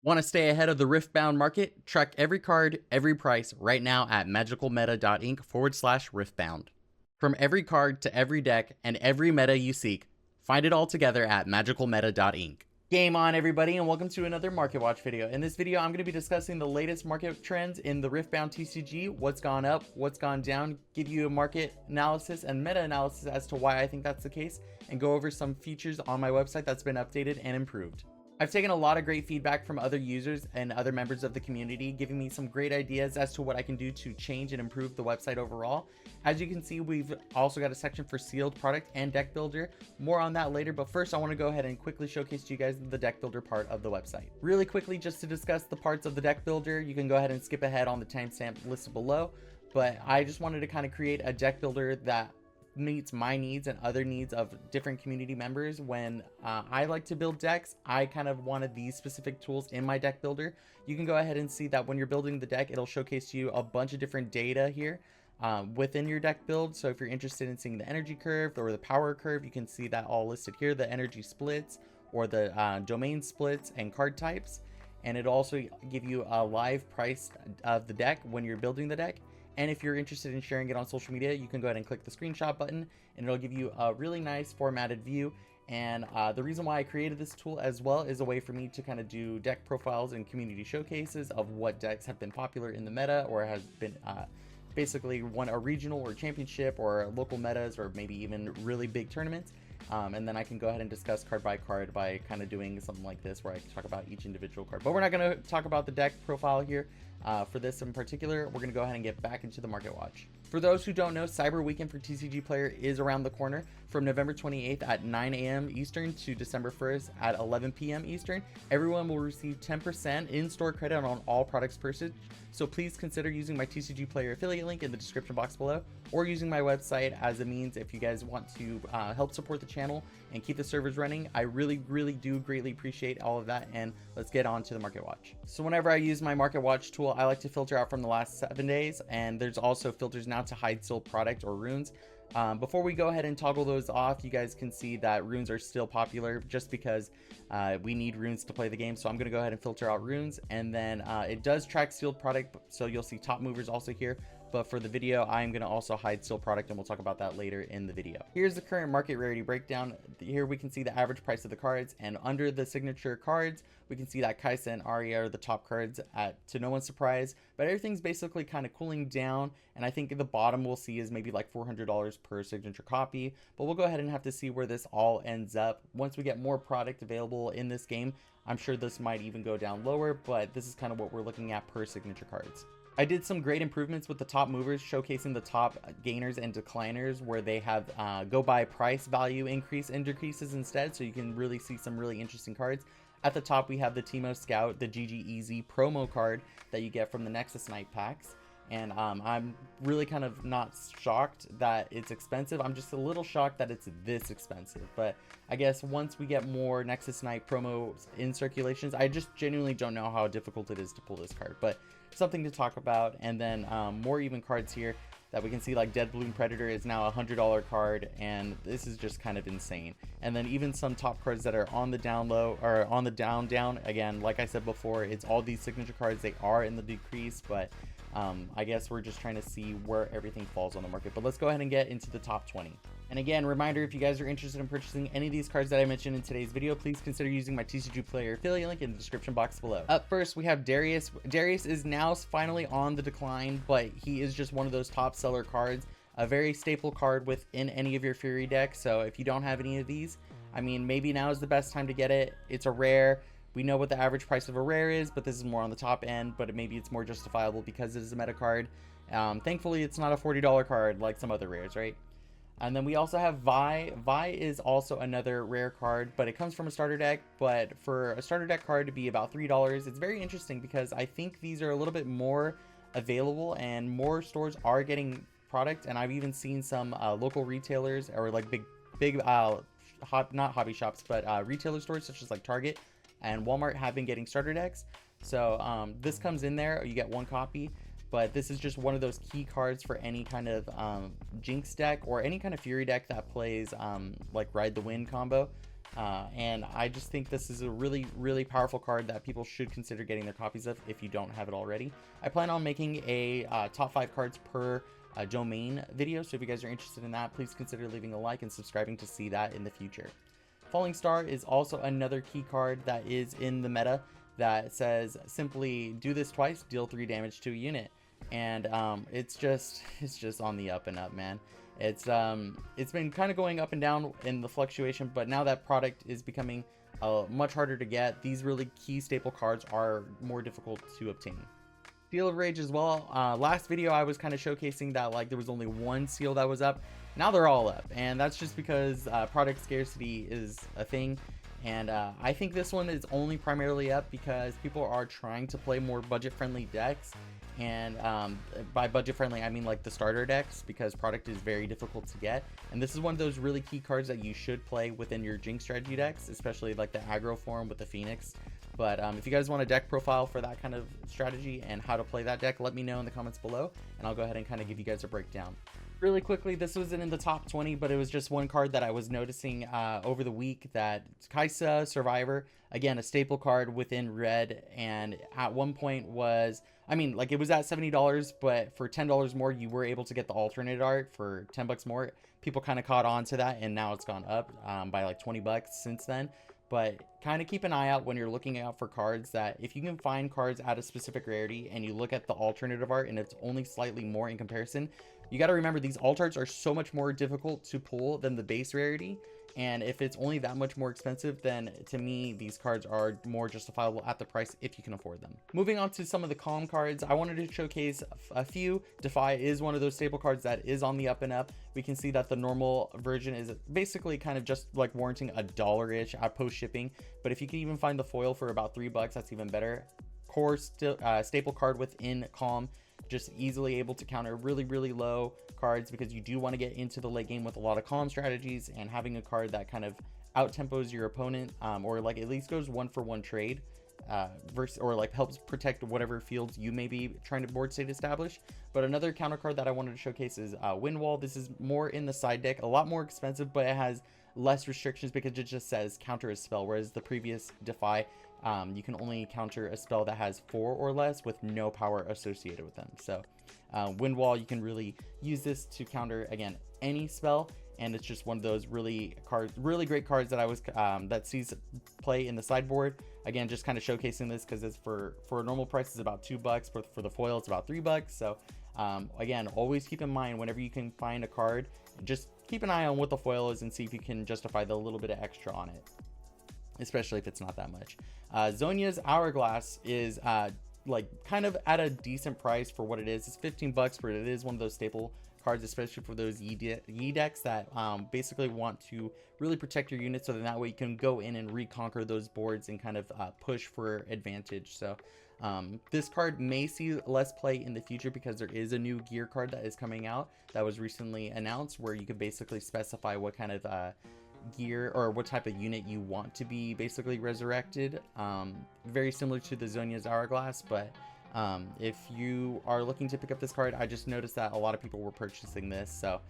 Want to stay ahead of the Riftbound market? Track every card, every price right now at magicalmeta.inc/Riftbound. From every card to every deck and every meta you seek, find it all together at magicalmeta.inc. Game on, everybody, and welcome to another Market Watch video. In this video, I'm going to be discussing the latest market trends in the Riftbound TCG, what's gone up, what's gone down, give you a market analysis and meta analysis as to why I think that's the case, and go over some features on my website that's been updated and improved. I've taken a lot of great feedback from other users and other members of the community, giving me some great ideas as to what I can do to change and improve the website overall. As you can see, we've also got a section for sealed product and deck builder. More on that later, but first I want to go ahead and quickly showcase to you guys the deck builder part of the website. Really quickly, just to discuss the parts of the deck builder, you can go ahead and skip ahead on the timestamp listed below, but I just wanted to kind of create a deck builder that meets my needs and other needs of different community members. When I like to build decks, I kind of wanted these specific tools in my deck builder. You can go ahead and see that when you're building the deck, it'll showcase to you a bunch of different data here within your deck build. So if you're interested in seeing the energy curve or the power curve, you can see that all listed here, the energy splits or the domain splits and card types. And it'll also give you a live price of the deck when you're building the deck. And if you're interested in sharing it on social media, you can go ahead and click the screenshot button and it'll give you a really nice formatted view. And the reason why I created this tool as well is a way for me to kind of do deck profiles and community showcases of what decks have been popular in the meta or has been basically won a regional or championship or local metas or maybe even really big tournaments. And then I can go ahead and discuss card by card by kind of doing something like this where I can talk about each individual card. But we're not going to talk about the deck profile here. For this in particular, we're going to go ahead and get back into the Market Watch. For those who don't know, Cyber Weekend for TCG Player is around the corner. From November 28th at 9 a.m. Eastern to December 1st at 11 p.m. Eastern, everyone will receive 10% in-store credit on all products purchased. So please consider using my TCG Player affiliate link in the description box below, or using my website as a means if you guys want to help support the channel and keep the servers running. I really do greatly appreciate all of that, and let's get on to the Market Watch. So whenever I use my Market Watch tool, I like to filter out from the last 7 days, and there's also filters now to hide sealed product or runes. Before we go ahead and toggle those off, you guys can see that runes are still popular just because we need runes to play the game. So I'm going to go ahead and filter out runes, and then it does track sealed product, so you'll see top movers also here. But for the video, I'm going to also hide sealed product, and we'll talk about that later in the video. Here's the current market rarity breakdown. Here we can see the average price of the cards, and under the signature cards, we can see that Kaisa and Arya are the top cards to no one's surprise. But everything's basically kind of cooling down, and I think the bottom we'll see is maybe like $400 per signature copy. But we'll go ahead and have to see where this all ends up. Once we get more product available in this game, I'm sure this might even go down lower, but this is kind of what we're looking at per signature cards. I did some great improvements with the top movers, showcasing the top gainers and decliners where they have go by price value increase and decreases instead, so you can really see some really interesting cards. At the top, we have the Teemo Scout, the GG Easy promo card that you get from the Nexus Night packs. And I'm really kind of not shocked that it's expensive. I'm just a little shocked that it's this expensive. But I guess once we get more Nexus Night promos in circulations, I just genuinely don't know how difficult it is to pull this card. But something to talk about. And then more even cards here that we can see, like Dead Balloon Predator is now a $100 card, and this is just kind of insane. And then even some top cards that are on the down low or on the down. Again, like I said before, it's all these signature cards. They are in the decrease, but I guess we're just trying to see where everything falls on the market. But let's go ahead and get into the top 20. And again, reminder, if you guys are interested in purchasing any of these cards that I mentioned in today's video, please consider using my TCG Player affiliate link in the description box below. Up first, we have Darius. Darius is now finally on the decline, but he is just one of those top seller cards, a very staple card within any of your Fury decks. So if you don't have any of these, I mean, maybe now is the best time to get it. It's a rare. We know what the average price of a rare is, but this is more on the top end, but maybe it's more justifiable because it is a meta card. Thankfully, it's not a $40 card like some other rares, right? And then we also have Vi. Vi is also another rare card, but it comes from a starter deck. But for a starter deck card to be about $3, it's very interesting because I think these are a little bit more available and more stores are getting product. And I've even seen some local retailers or like big not hobby shops, but retailer stores such as like Target and Walmart have been getting starter decks. So this comes in there, you get one copy, but this is just one of those key cards for any kind of Jinx deck or any kind of Fury deck that plays like Ride the Wind combo. And I just think this is a really powerful card that people should consider getting their copies of if you don't have it already. I plan on making a top 5 cards per domain video, so if you guys are interested in that, please consider leaving a like and subscribing to see that in the future. Falling Star is also another key card that is in the meta that says simply do this twice, deal 3 damage to a unit. And it's just on the up and up, man. It's been kind of going up and down in the fluctuation, but now that product is becoming much harder to get, these really key staple cards are more difficult to obtain. Seal of Rage as well. Last video I was kind of showcasing that like there was only one seal that was up. Now they're all up, and that's just because product scarcity is a thing. And I think this one is only primarily up because people are trying to play more budget-friendly decks. And by budget friendly, I mean like the starter decks, because product is very difficult to get. And this is one of those really key cards that you should play within your Jinx strategy decks, especially like the aggro form with the Phoenix. But if you guys want a deck profile for that kind of strategy and how to play that deck, let me know in the comments below, and I'll go ahead and kind of give you guys a breakdown. Really quickly, this wasn't in the top 20, but it was just one card that I was noticing over the week, that Kaisa Survivor, again, a staple card within red, and at one point was, I mean, like it was at $70, but for $10 more, you were able to get the alternate art for 10 bucks more. People kind of caught on to that, and now it's gone up by like 20 bucks since then. But kind of keep an eye out when you're looking out for cards, that if you can find cards at a specific rarity and you look at the alternative art and it's only slightly more in comparison, you got to remember these alt arts are so much more difficult to pull than the base rarity. And if it's only that much more expensive, then to me, these cards are more justifiable at the price if you can afford them. Moving on to some of the calm cards, I wanted to showcase a few. Defy is one of those staple cards that is on the up and up. We can see that the normal version is basically kind of just like warranting $1-ish at post shipping. But if you can even find the foil for about $3, that's even better. Core staple card within calm, just easily able to counter really low cards, because you do want to get into the late game with a lot of calm strategies, and having a card that kind of out tempos your opponent, or like at least goes 1-for-1 trade, versus, or like helps protect whatever fields you may be trying to board state establish. But another counter card that I wanted to showcase is Wind Wall. This is more in the side deck, a lot more expensive, but it has less restrictions because it just says counter a spell, whereas the previous Defy, you can only counter a spell that has 4 or less with no power associated with them. So Wind Wall, you can really use this to counter, again, any spell, and it's just one of those really great cards that I was that sees play in the sideboard. Again, just kind of showcasing this because it's for a normal price is about $2, but for the foil it's about $3. So again, always keep in mind whenever you can find a card, just keep an eye on what the foil is and see if you can justify the little bit of extra on it, especially if it's not that much. Zhonya's Hourglass is like kind of at a decent price for what it is. It's 15 bucks, but it is one of those staple cards, especially for those Yi decks that basically want to really protect your units, so then that way you can go in and reconquer those boards and kind of push for advantage. So this card may see less play in the future because there is a new gear card that is coming out that was recently announced, where you could basically specify what kind of gear or what type of unit you want to be basically resurrected, very similar to the Zhonya's Hourglass. But if you are looking to pick up this card, I just noticed that a lot of people were purchasing this, so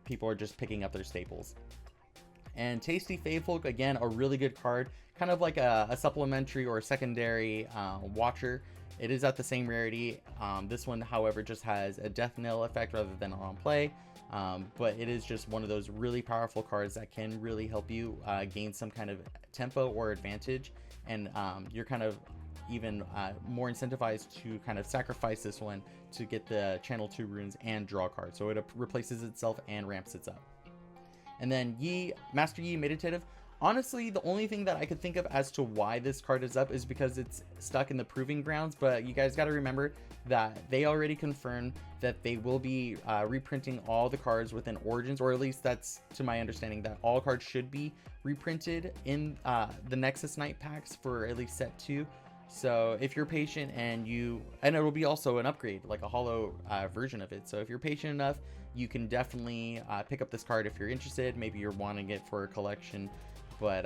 people are just picking up their staples. And Tasty Faithful, again, a really good card, kind of like a supplementary or a secondary Watcher. It is at the same rarity. This one, however, just has a death knell effect rather than on play. But it is just one of those really powerful cards that can really help you gain some kind of tempo or advantage, and you're kind of even more incentivized to kind of sacrifice this one to get the channel 2 runes and draw cards, so it replaces itself and ramps it up. And then Master Yi Meditative. Honestly, the only thing that I could think of as to why this card is up is because it's stuck in the proving grounds, but you guys got to remember that they already confirmed that they will be reprinting all the cards within Origins, or at least that's to my understanding, that all cards should be reprinted in the Nexus Knight packs for at least set 2. So if you're patient and it'll be also an upgrade, like a hollow version of it. So if you're patient enough, you can definitely pick up this card if you're interested. Maybe you're wanting it for a collection, but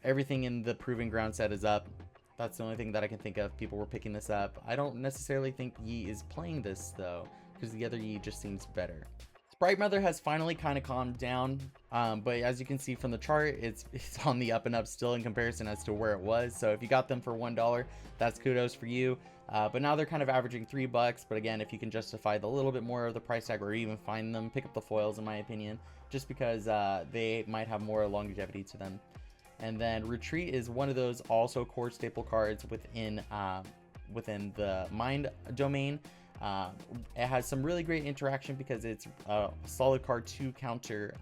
everything in the Proving Ground set is up. That's the only thing that I can think of. People were picking this up. I don't necessarily think Yi is playing this though, because the other Yi just seems better. Bright Mother has finally kind of calmed down, but as you can see from the chart, it's on the up and up still in comparison as to where it was. So if you got them for $1, that's kudos for you. But now they're kind of averaging $3. But again, if you can justify the little bit more of the price tag or even find them, pick up the foils in my opinion, just because they might have more longevity to them. And then Retreat is one of those also core staple cards within the Mind domain. It has some really great interaction because it's a solid card to counter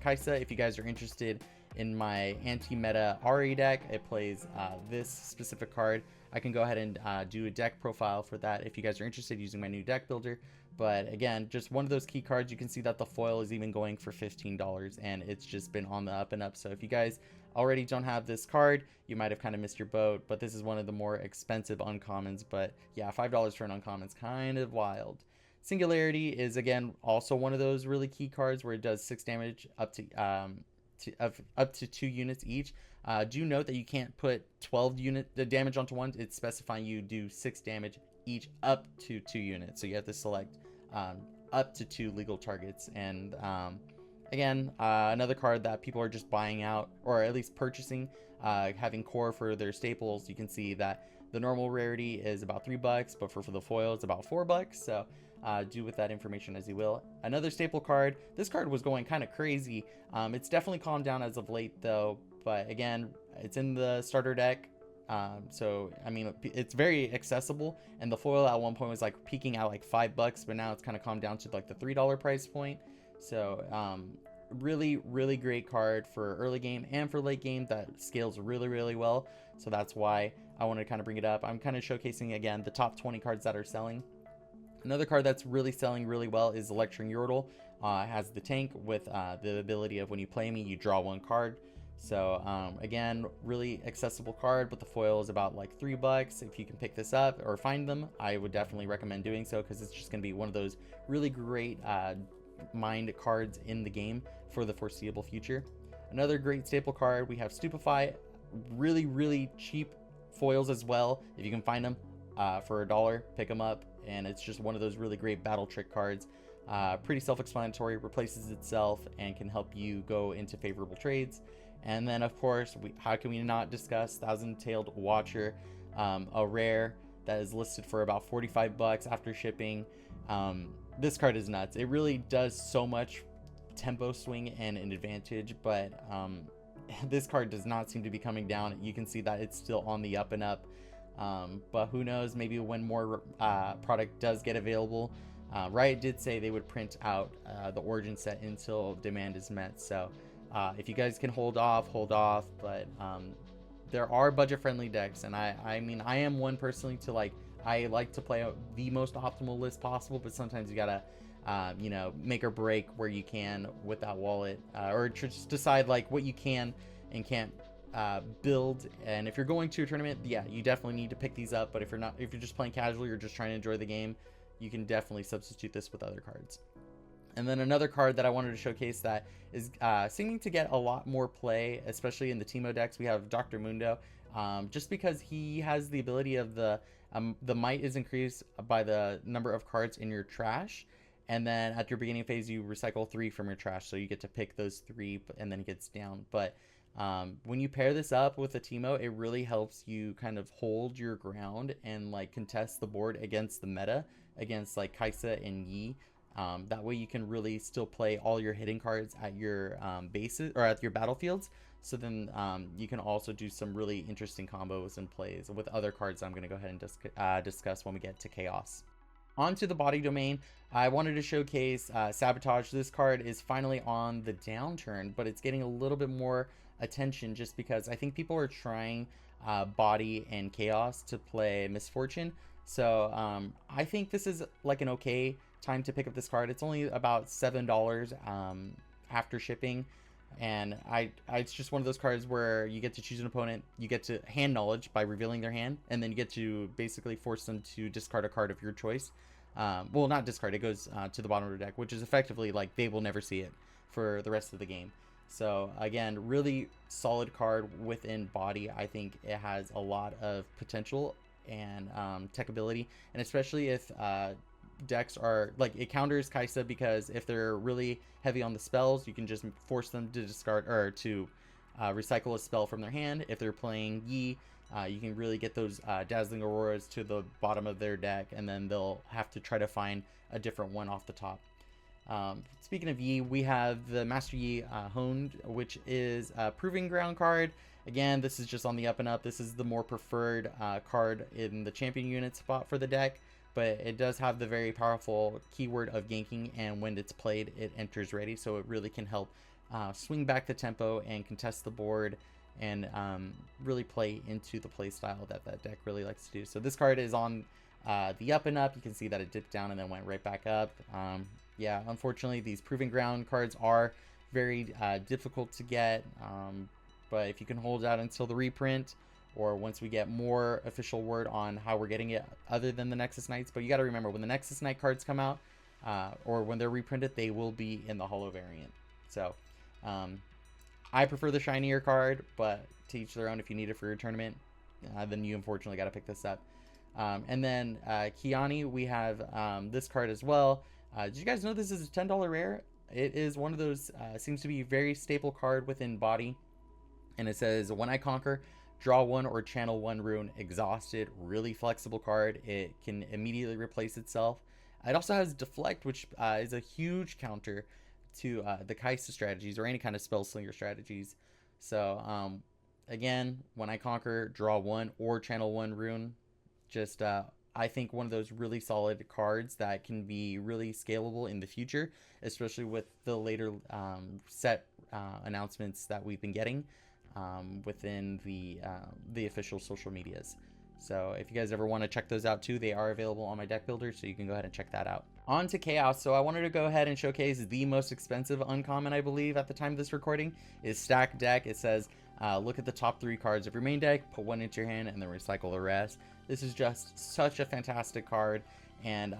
Kaisa. If you guys are interested in my anti-meta RA deck, it plays this specific card. I can go ahead and do a deck profile for that if you guys are interested using my new deck builder. But again, just one of those key cards. You can see that the foil is even going for $15 and it's just been on the up and up. So if you guys already don't have this card, you might have kind of missed your boat, but this is one of the more expensive uncommons. But yeah, $5 for an uncommon is kind of wild. Singularity is again also one of those really key cards where it does 6 damage up to 2 units each. Do note that you can't put 12 unit damage onto one. It's specifying you do 6 damage each up to 2 units, so you have to select up to 2 legal targets. And again, another card that people are just buying out, or at least purchasing, having core for their staples. You can see that the normal rarity is about $3, but for the foil it's about $4. So do with that information as you will. Another staple card. This card was going kind of crazy. It's definitely calmed down as of late though, but again, it's in the starter deck. So I mean, it's very accessible, and the foil at one point was like peaking at like $5, but now it's kind of calmed down to like the $3 price point. So really great card for early game and for late game that scales really well. So that's why I wanted to kind of bring it up. I'm kind of showcasing again the top 20 cards that are selling. Another card that's really selling really well is Electrum Yordle. It has the tank with the ability of when you play me, you draw 1 card. So again, really accessible card, but the foil is about like $3. If you can pick this up or find them, I would definitely recommend doing so, because it's just going to be one of those really great mind cards in the game for the foreseeable future. Another great staple card, we have Stupefy. Really cheap foils as well. If you can find them for $1, pick them up, and it's just one of those really great battle trick cards. Pretty self-explanatory, replaces itself, and can help you go into favorable trades. And then of course, how can we not discuss Thousand-Tailed Watcher, a rare that is listed for about $45 after shipping. This card is nuts. It really does so much tempo swing and an advantage, but this card does not seem to be coming down. You can see that it's still on the up and up, but who knows, maybe when more product does get available. Riot did say they would print out the origin set until demand is met, so if you guys can hold off, but there are budget friendly decks, and I mean, I am one personally to I like to play out the most optimal list possible, but sometimes you gotta you know, make or break where you can with that wallet, or just decide like what you can and can't build. And if you're going to a tournament, yeah, you definitely need to pick these up. But if you're just playing casually, you're just trying to enjoy the game, you can definitely substitute this with other cards. And then another card that I wanted to showcase that is seeming to get a lot more play, especially in the Teemo decks. We have Dr. Mundo, just because he has the ability of the might is increased by the number of cards in your trash. And then at your beginning phase, you recycle 3 from your trash. So you get to pick those 3, and then it gets down. But when you pair this up with a Teemo, it really helps you kind of hold your ground and like contest the board against the meta, against like Kaisa and Yi. That way you can really still play all your hitting cards at your bases or at your battlefields. So then you can also do some really interesting combos and plays with other cards I'm going to go ahead and discuss when we get to Chaos. Onto the body domain, I wanted to showcase Sabotage. This card is finally on the downturn, but it's getting a little bit more attention just because I think people are trying body and chaos to play Misfortune. So I think this is like an okay time to pick up this card. It's only about $7 after shipping, and it's just one of those cards where you get to choose an opponent, you get to hand knowledge by revealing their hand, and then you get to basically force them to discard a card of your choice. Well, not discard, it goes to the bottom of the deck, which is effectively like they will never see it for the rest of the game. So again, really solid card within body. I think it has a lot of potential and tech ability, and especially if decks are like, it counters Kaisa because if they're really heavy on the spells, you can just force them to discard or to recycle a spell from their hand. If they're playing Yi, you can really get those Dazzling Auroras to the bottom of their deck, and then they'll have to try to find a different one off the top. Speaking of Yi, we have the Master Yi Honed, which is a Proving Ground card. Again, this is just on the up and up. This is the more preferred card in the champion unit spot for the deck, but it does have the very powerful keyword of ganking, and when it's played, it enters ready, so it really can help swing back the tempo and contest the board, and really play into the play style that that deck really likes to do. So this card is on the up and up. You can see that it dipped down and then went right back up. Yeah, unfortunately, these Proving Ground cards are very difficult to get, but if you can hold out until the reprint, or once we get more official word on how we're getting it other than the Nexus Knights. But you got to remember, when the Nexus Knight cards come out, or when they're reprinted, they will be in the holo variant. So I prefer the shinier card, but to each their own. If you need it for your tournament, then you unfortunately got to pick this up. And then Kiani, we have this card as well. Did you guys know this is a $10 rare? It is one of those, seems to be a very staple card within Body. And it says, when I conquer, draw one or channel one rune, exhausted. Really flexible card. It can immediately replace itself. It also has Deflect, which is a huge counter to the Kaisa strategies or any kind of spell slinger strategies. So again, when I conquer, draw one or channel one rune. Just I think one of those really solid cards that can be really scalable in the future, especially with the later set announcements that we've been getting within the official social medias. So if you guys ever want to check those out too, they are available on my deck builder, so you can go ahead and check that out. On to Chaos. So I wanted to go ahead and showcase the most expensive uncommon, I believe, at the time of this recording, is Stack Deck. It says, look at the top 3 cards of your main deck, put one into your hand, and then recycle the rest. This is just such a fantastic card, and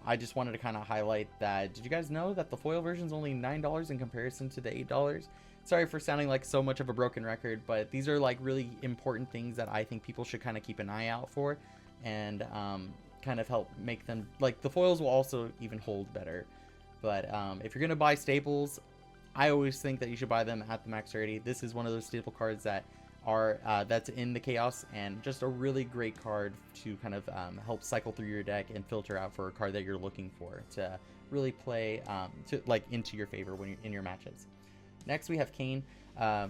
I just wanted to kind of highlight that. Did you guys know that the foil version is only $9 in comparison to the $8? Sorry for sounding like so much of a broken record, but these are like really important things that I think people should kind of keep an eye out for, and kind of help make them, like, the foils will also even hold better. But if you're gonna buy staples, I always think that you should buy them at the max rarity. This is one of those staple cards that are that's in the Chaos, and just a really great card to kind of help cycle through your deck and filter out for a card that you're looking for to really play to like into your favor when you're in your matches. Next we have Kane.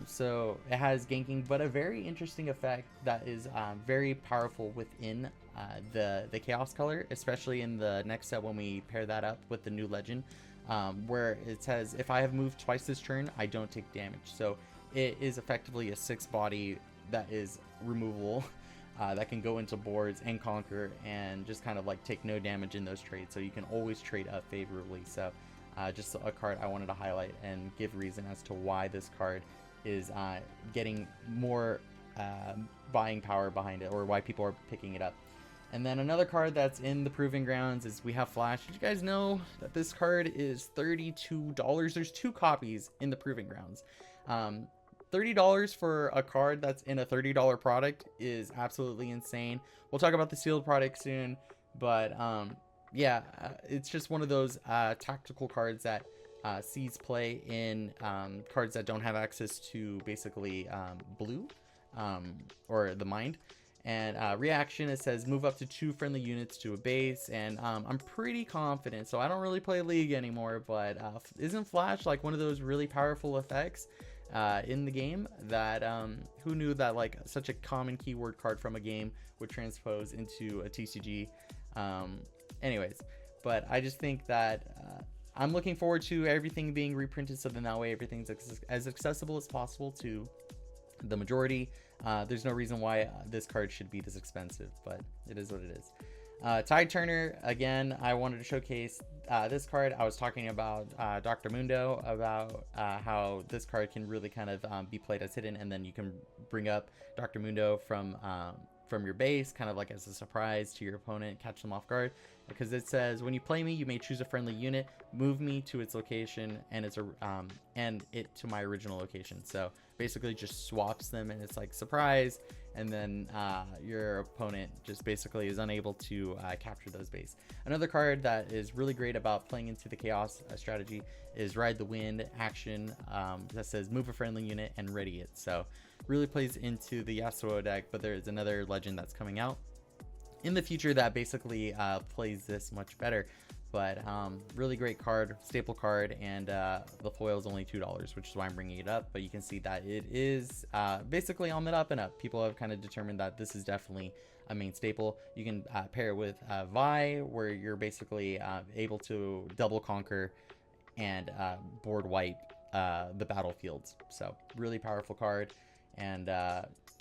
So it has ganking, but a very interesting effect that is very powerful within the Chaos color, especially in the next set when we pair that up with the new legend, where it says, if I have moved twice this turn, I don't take damage. So it is effectively a 6 body that is removable, that can go into boards and conquer and just kind of like take no damage in those trades. So you can always trade up favorably. So just a card I wanted to highlight and give reason as to why this card is getting more buying power behind it, or why people are picking it up. And then another card that's in the Proving Grounds is we have Flash. Did you guys know that this card is $32? There's 2 copies in the Proving Grounds. $30 for a card that's in a $30 product is absolutely insane. We'll talk about the sealed product soon, but yeah, it's just one of those tactical cards that sees play in cards that don't have access to basically blue or the mind. And reaction, it says move up to 2 friendly units to a base, and I'm pretty confident, so I don't really play League anymore, but isn't Flash like one of those really powerful effects in the game that who knew that like such a common keyword card from a game would transpose into a TCG. Anyways, but I just think that I'm looking forward to everything being reprinted, so then that way everything's as accessible as possible to the majority. There's no reason why this card should be this expensive, but it is what it is. Tide Turner, again, I wanted to showcase this card. I was talking about Dr. Mundo, about how this card can really kind of be played as hidden, and then you can bring up Dr. Mundo from your base, kind of like as a surprise to your opponent, catch them off guard, because it says, when you play me, you may choose a friendly unit, move me to its location, and and it to my original location. So basically just swaps them, and it's like surprise, and then your opponent just basically is unable to capture those base. Another card that is really great about playing into the chaos strategy is Ride the Wind action that says move a friendly unit and ready it. So really plays into the Yasuo deck, but there's another legend that's coming out in the future that basically plays this much better. But really great card, staple card, and the foil is only $2, which is why I'm bringing it up. But you can see that it is basically on the up and up. People have kind of determined that this is definitely a main staple. You can pair it with Vi, where you're basically able to double conquer and board wipe the battlefields. So really powerful card, and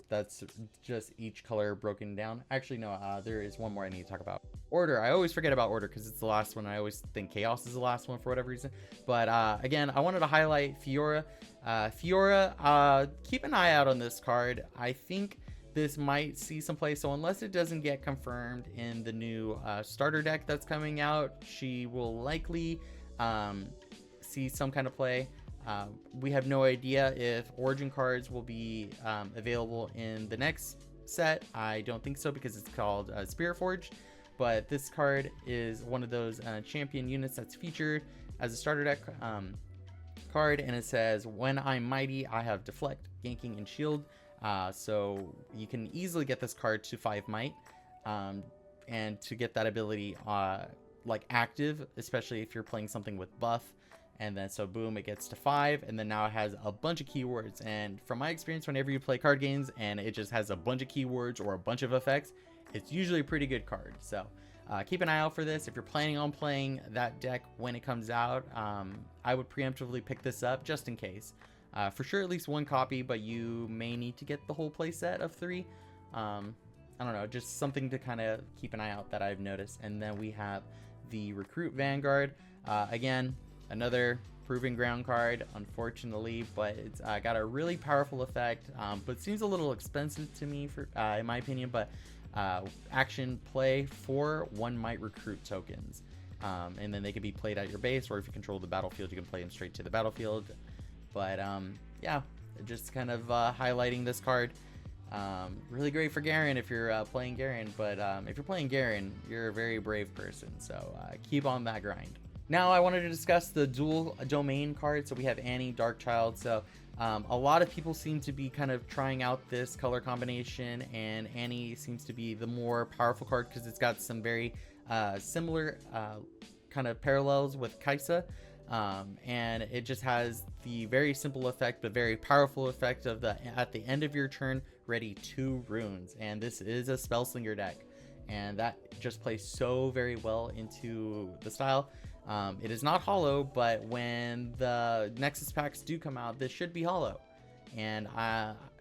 that's just each color broken down. Actually, no, there is one more I need to talk about. Order. I always forget about Order because it's the last one. I always think Chaos is the last one for whatever reason. But again, I wanted to highlight Fiora. Fiora, keep an eye out on this card. I think this might see some play. So unless it doesn't get confirmed in the new starter deck that's coming out, she will likely see some kind of play. We have no idea if Origin cards will be available in the next set. I don't think so because it's called Spirit Forged. But this card is one of those champion units that's featured as a starter deck card, and it says, when I'm mighty, I have deflect, ganking, and shield. So you can easily get this card to 5 might, and to get that ability like active, especially if you're playing something with buff. And then so boom, it gets to 5, and then now it has a bunch of keywords. And from my experience, whenever you play card games and it just has a bunch of keywords or a bunch of effects, it's usually a pretty good card. So keep an eye out for this. If you're planning on playing that deck when it comes out, I would preemptively pick this up just in case. For sure, at least 1 copy, but you may need to get the whole play set of 3. I don't know, just something to kind of keep an eye out that I've noticed. And then we have the Recruit Vanguard. Again, another Proving Ground card, unfortunately, but it's got a really powerful effect, but seems a little expensive to me, for in my opinion. But action play for 1 might recruit tokens, and then they can be played at your base, or if you control the battlefield, you can play them straight to the battlefield. But yeah, just kind of highlighting this card. Really great for Garen if you're playing Garen, but if you're playing Garen, you're a very brave person, so keep on that grind. Now I wanted to discuss the dual domain card. So we have Annie, Darkchild. So a lot of people seem to be kind of trying out this color combination, and Annie seems to be the more powerful card because it's got some very similar kind of parallels with Kaisa, and it just has the very simple effect but very powerful effect of at the end of your turn, ready 2 runes. And this is a Spellslinger deck, and that just plays so very well into the style. It is not hollow, but when the Nexus packs do come out, this should be hollow. And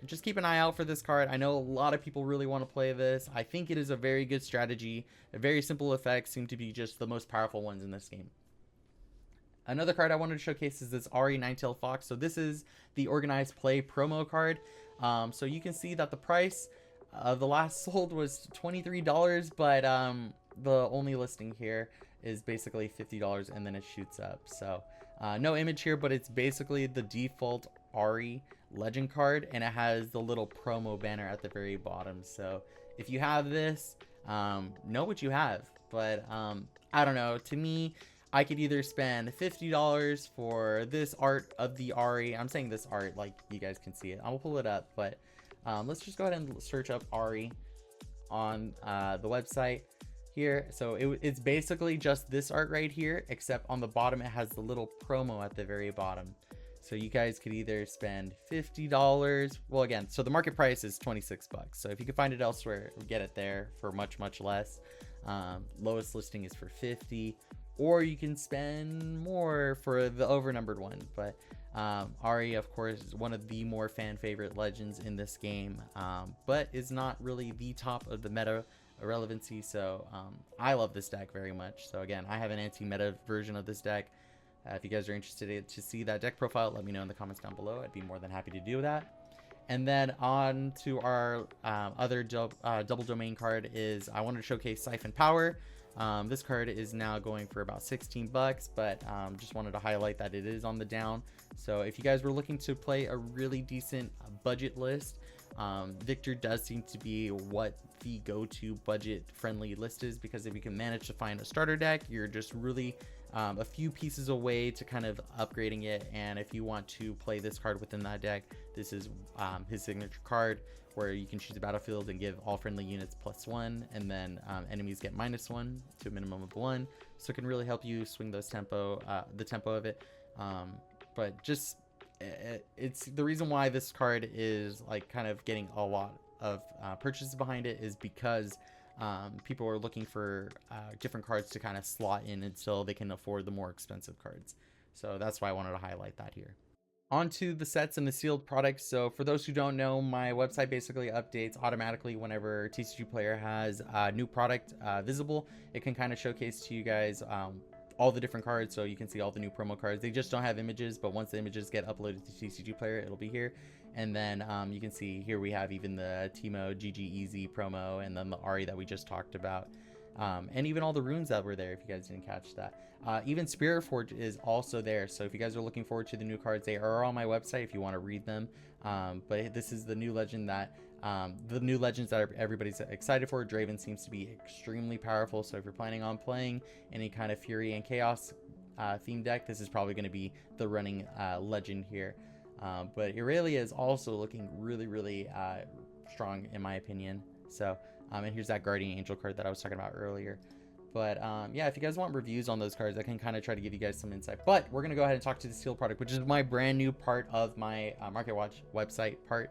just keep an eye out for this card. I know a lot of people really want to play this. I think it is a very good strategy. A very simple effects seem to be just the most powerful ones in this game. Another card I wanted to showcase is this Ahri Ninetail Fox. So this is the Organized Play promo card. So you can see that the price of the last sold was $23, but the only listing here is basically $50, and then it shoots up. So no image here, but it's basically the default Ahri legend card, and it has the little promo banner at the very bottom. So if you have this, know what you have. But I don't know, to me, I could either spend $50 for this art of the Ahri. I'm saying this art like you guys can see it. I'll pull it up, but let's just go ahead and search up Ahri on the website here. So it's basically just this art right here, except on the bottom it has the little promo at the very bottom. So you guys could either spend $50. Well, again, so the market price is 26 bucks. So if you can find it elsewhere, get it there for much less. Lowest listing is for 50, or you can spend more for the overnumbered one. But Ahri, of course, is one of the more fan favorite legends in this game, but is not really the top of the meta relevancy. So I love this deck very much. So again, I have an anti-meta version of this deck. If you guys are interested to see that deck profile, let me know in the comments down below. I'd be more than happy to do that. And then on to our other double domain card is, I wanted to showcase Siphon Power. This card is now going for about 16 bucks, but just wanted to highlight that it is on the down. So if you guys were looking to play a really decent budget list, Victor does seem to be what the go-to budget friendly list is, because if you can manage to find a starter deck, you're just really a few pieces away to kind of upgrading it. And if you want to play this card within that deck, this is his signature card, where you can choose a battlefield and give all friendly units +1, and then enemies get -1 to a minimum of 1. So it can really help you swing those the tempo of it. But just it's the reason why this card is like kind of getting a lot of purchases behind it, is because people are looking for different cards to kind of slot in until they can afford the more expensive cards. So that's why I wanted to highlight that here. On to the sets and the sealed products. So for those who don't know, my website basically updates automatically whenever TCG Player has a new product visible. It can kind of showcase to you guys all the different cards, so you can see all the new promo cards. They just don't have images, but once the images get uploaded to TCG Player, it'll be here. And then you can see here we have even the Teemo GG Easy promo, and then the Ari that we just talked about, and even all the runes that were there if you guys didn't catch that. Even Spirit Forge is also there, so if you guys are looking forward to the new cards, they are on my website if you want to read them. But this is the new legend that the new legends that everybody's excited for. Draven seems to be extremely powerful, so if you're planning on playing any kind of Fury and Chaos theme deck, this is probably going to be the running legend here. But Irelia is also looking really strong in my opinion. So and here's that Guardian Angel card that I was talking about earlier. But yeah, if you guys want reviews on those cards, I can kind of try to give you guys some insight. But we're going to go ahead and talk to the sealed product, which is my brand new part of my Market Watch website part.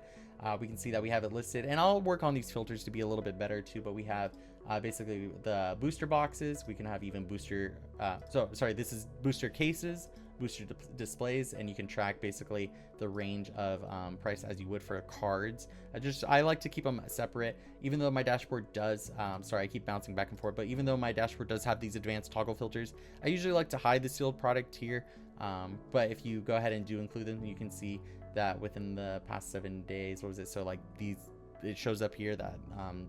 We can see that we have it listed, and I'll work on these filters to be a little bit better too. But we have basically the booster boxes. We can have even booster this is booster cases, booster displays, and you can track basically the range of price as you would for cards. I like to keep them separate, even though my dashboard does sorry, I keep bouncing back and forth, but even though my dashboard does have these advanced toggle filters, I usually like to hide the sealed product here. But if you go ahead and do include them, you can see that within the past 7 days, what was it, so like these, it shows up here that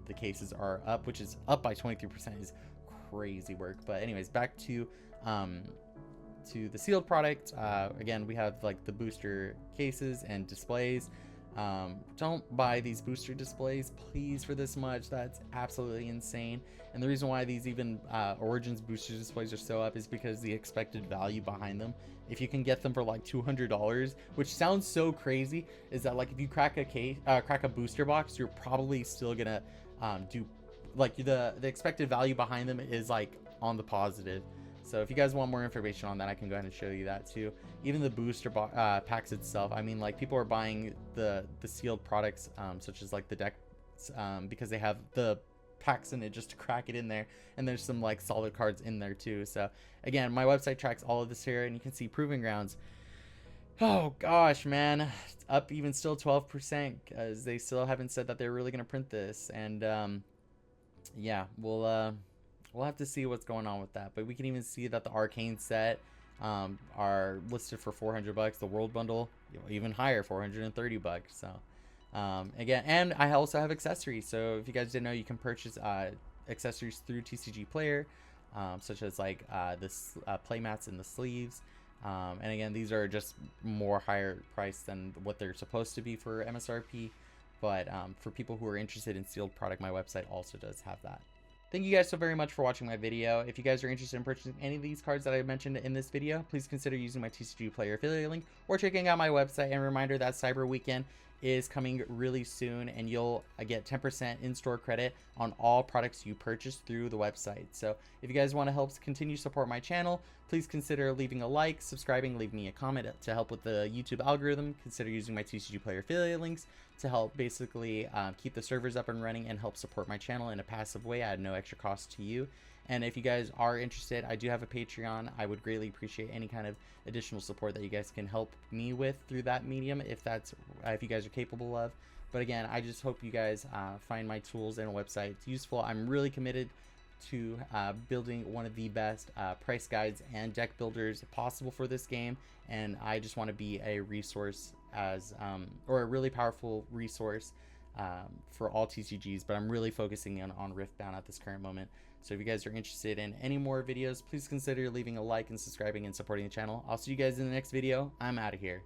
the cases are up, which is up by 23%, is crazy work. But anyways, back to the sealed product. Again, we have like the booster cases and displays. Don't buy these booster displays, please, for this much. That's absolutely insane. And the reason why these even Origins booster displays are so up is because the expected value behind them, if you can get them for like $200, which sounds so crazy, is that like if you crack a booster box, you're probably still gonna do like the expected value behind them is like on the positive. So if you guys want more information on that, I can go ahead and show you that too. Even the booster packs itself, I mean, like people are buying the sealed products, such as like the decks, because they have the packs in it just to crack it in there, and there's some like solid cards in there too. So again, my website tracks all of this here, and you can see Proving Grounds. Oh gosh, man, it's up even still 12%, because they still haven't said that they're really gonna print this. And yeah, we'll have to see what's going on with that. But we can even see that the Arcane set are listed for $400. The World Bundle, even higher, $430. So again, and I also have accessories. So if you guys didn't know, you can purchase accessories through TCG Player, such as like this playmats and the sleeves. And again, these are just more higher priced than what they're supposed to be for MSRP. But for people who are interested in sealed product, my website also does have that. Thank you guys so very much for watching my video. If you guys are interested in purchasing any of these cards that I mentioned in this video, please consider using my TCG Player affiliate link or checking out my website. And a reminder that Cyber Weekend is coming really soon, and you'll get 10% in-store credit on all products you purchase through the website. So if you guys want to help continue support my channel, please consider leaving a like, subscribing, leave me a comment to help with the YouTube algorithm. Consider using my TCG Player affiliate links to help basically keep the servers up and running and help support my channel in a passive way at no extra cost to you. And if you guys are interested, I do have a Patreon. I would greatly appreciate any kind of additional support that you guys can help me with through that medium, if you guys are capable of. But again, I just hope you guys find my tools and website useful. I'm really committed to building one of the best price guides and deck builders possible for this game, and I just want to be a resource or a really powerful resource for all TCGs. But I'm really focusing on Riftbound at this current moment. So if you guys are interested in any more videos, please consider leaving a like and subscribing and supporting the channel. I'll see you guys in the next video. I'm out of here.